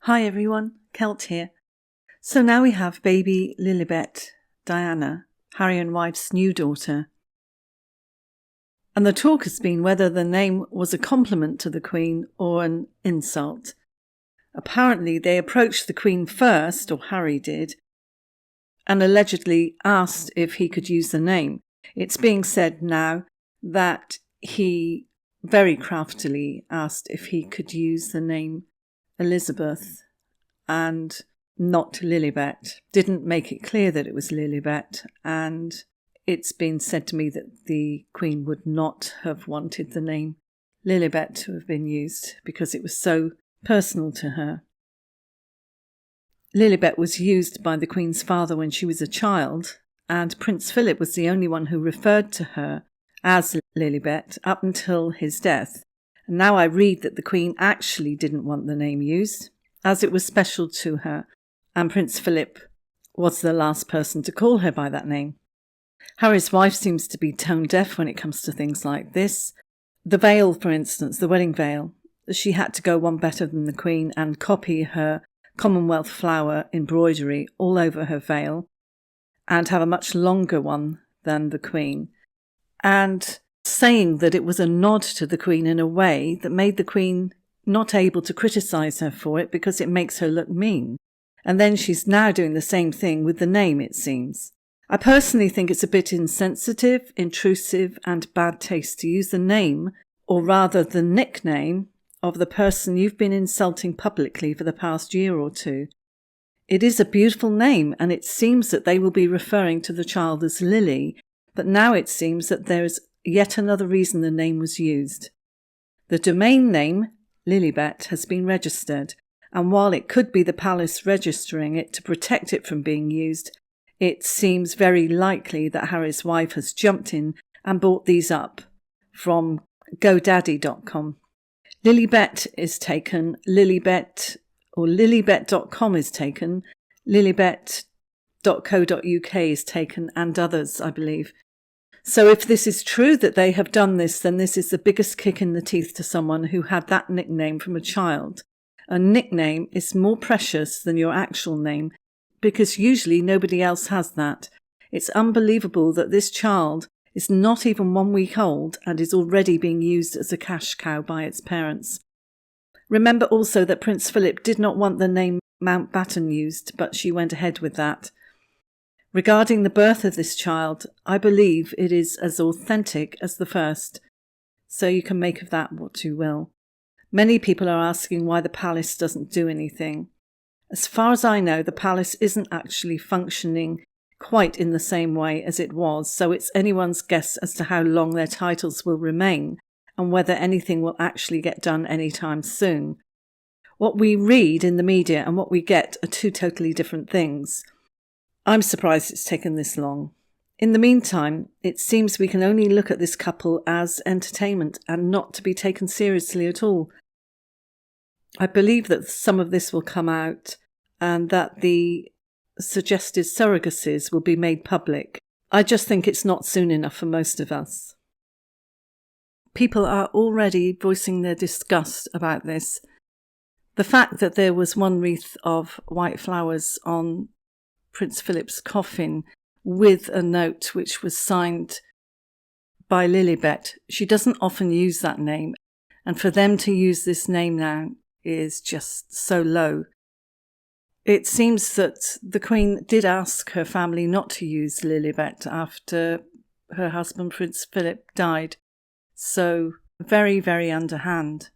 Hi everyone, Kelt here. So now we have baby Lilibet, Diana, Harry and wife's new daughter. And the talk has been whether the name was a compliment to the Queen or an insult. Apparently they approached the Queen first, or Harry did, and allegedly asked if he could use the name. It's being said now that he very craftily asked if he could use the name Elizabeth and not Lilibet. Didn't make it clear that it was Lilibet, and it's been said to me that the Queen would not have wanted the name Lilibet to have been used because it was so personal to her. Lilibet was used by the Queen's father when she was a child, and Prince Philip was the only one who referred to her as Lilibet up until his death. And now I read that the Queen actually didn't want the name used, as it was special to her, and Prince Philip was the last person to call her by that name. Harry's wife seems to be tone deaf when it comes to things like this. The veil, for instance, the wedding veil, she had to go one better than the Queen and copy her Commonwealth flower embroidery all over her veil and have a much longer one than the Queen. And saying that it was a nod to the Queen in a way that made the Queen not able to criticise her for it because it makes her look mean. And then she's now doing the same thing with the name, it seems. I personally think it's a bit insensitive, intrusive and bad taste to use the name, or rather the nickname, of the person you've been insulting publicly for the past year or two. It is a beautiful name, and it seems that they will be referring to the child as Lily, but now it seems that there is yet another reason the name was used. The domain name, Lilibet, has been registered, and while it could be the palace registering it to protect it from being used, it seems very likely that Harry's wife has jumped in and bought these up from GoDaddy.com. Lilibet is taken, Lilibet or Lilibet.com is taken, Lilibet.co.uk is taken, and others, I believe. So if this is true that they have done this, then this is the biggest kick in the teeth to someone who had that nickname from a child. A nickname is more precious than your actual name because usually nobody else has that. It's unbelievable that this child is not even 1 week old and is already being used as a cash cow by its parents. Remember also that Prince Philip did not want the name Mountbatten used, but she went ahead with that. Regarding the birth of this child, I believe it is as authentic as the first, so you can make of that what you will. Many people are asking why the palace doesn't do anything. As far as I know, the palace isn't actually functioning quite in the same way as it was, so it's anyone's guess as to how long their titles will remain and whether anything will actually get done anytime soon. What we read in the media and what we get are two totally different things. I'm surprised it's taken this long. In the meantime, it seems we can only look at this couple as entertainment and not to be taken seriously at all. I believe that some of this will come out and that the suggested surrogacies will be made public. I just think it's not soon enough for most of us. People are already voicing their disgust about this. The fact that there was one wreath of white flowers on Prince Philip's coffin with a note which was signed by Lilibet. She doesn't often use that name, and for them to use this name now is just so low. It seems that the Queen did ask her family not to use Lilibet after her husband Prince Philip died, so very, very underhand.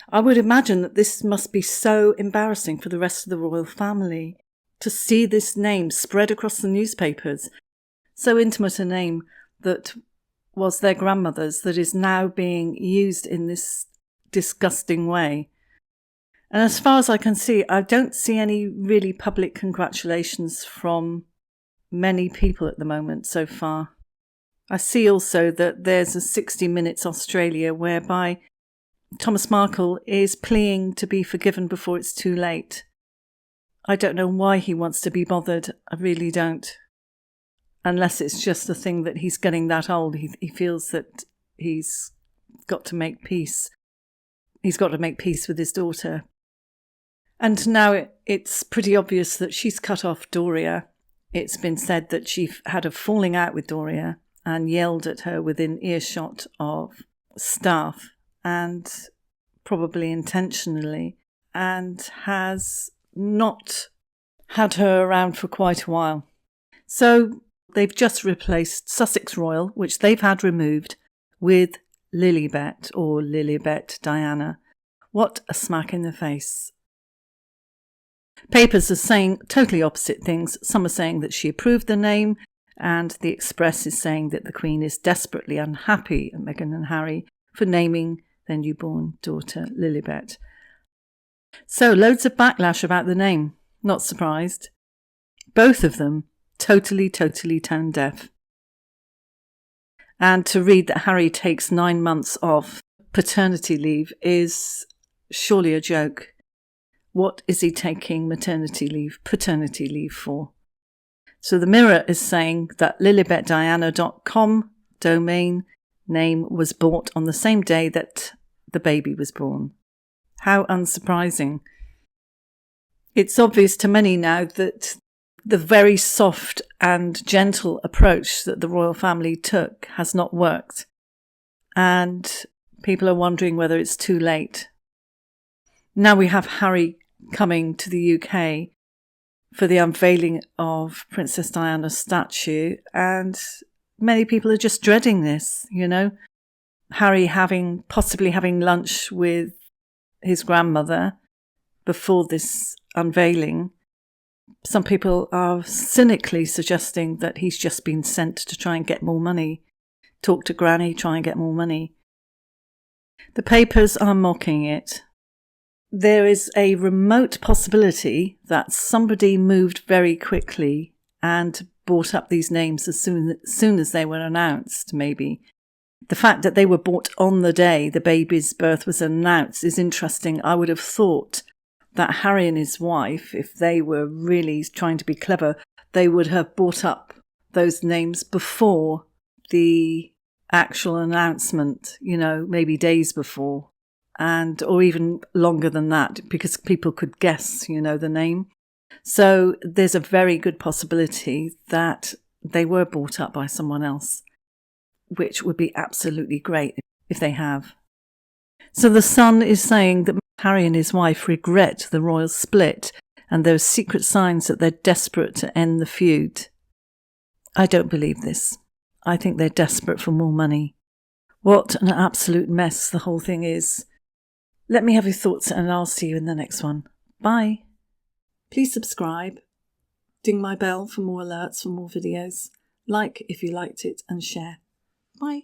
I would imagine that this must be so embarrassing for the rest of the royal family to see this name spread across the newspapers, so intimate a name that was their grandmother's that is now being used in this disgusting way. And as far as I can see, I don't see any really public congratulations from many people at the moment so far. I see also that there's a 60 Minutes Australia whereby Thomas Markle is pleading to be forgiven before it's too late. I don't know why he wants to be bothered. I really don't. Unless it's just a thing that he's getting that old. He feels that he's got to make peace. He's got to make peace with his daughter. And now it's pretty obvious that she's cut off Doria. It's been said that she had a falling out with Doria and yelled at her within earshot of staff, and probably intentionally, and has not had her around for quite a while. So they've just replaced Sussex Royal, which they've had removed, with Lilibet or Lilibet Diana. What a smack in the face. Papers are saying totally opposite things. Some are saying that she approved the name, and the Express is saying that the Queen is desperately unhappy at Meghan and Harry for naming their newborn daughter Lilibet. So loads of backlash about the name. Not surprised. Both of them totally tone deaf. And to read that Harry takes 9 months off paternity leave is surely a joke. What is he taking paternity leave for? So the Mirror is saying that lilibetdiana.com domain name was bought on the same day that the baby was born. How unsurprising. It's obvious to many now that the very soft and gentle approach that the royal family took has not worked. And people are wondering whether it's too late. Now we have Harry coming to the UK for the unveiling of Princess Diana's statue, and many people are just dreading this, you know. Harry possibly having lunch with his grandmother before this unveiling. Some people are cynically suggesting that he's just been sent to try and get more money. Talk to Granny, try and get more money. The papers are mocking it. There is a remote possibility that somebody moved very quickly and bought up these names as soon as they were announced, maybe. The fact that they were bought on the day the baby's birth was announced is interesting. I would have thought that Harry and his wife, if they were really trying to be clever, they would have bought up those names before the actual announcement, you know, maybe days before, or even longer than that, because people could guess, you know, the name. So there's a very good possibility that they were bought up by someone else, which would be absolutely great if they have. So the Sun is saying that Harry and his wife regret the royal split, and there are secret signs that they're desperate to end the feud. I don't believe this. I think they're desperate for more money. What an absolute mess the whole thing is. Let me have your thoughts, and I'll see you in the next one. Bye. Please subscribe. Ding my bell for more alerts, for more videos. Like if you liked it, and share. Bye.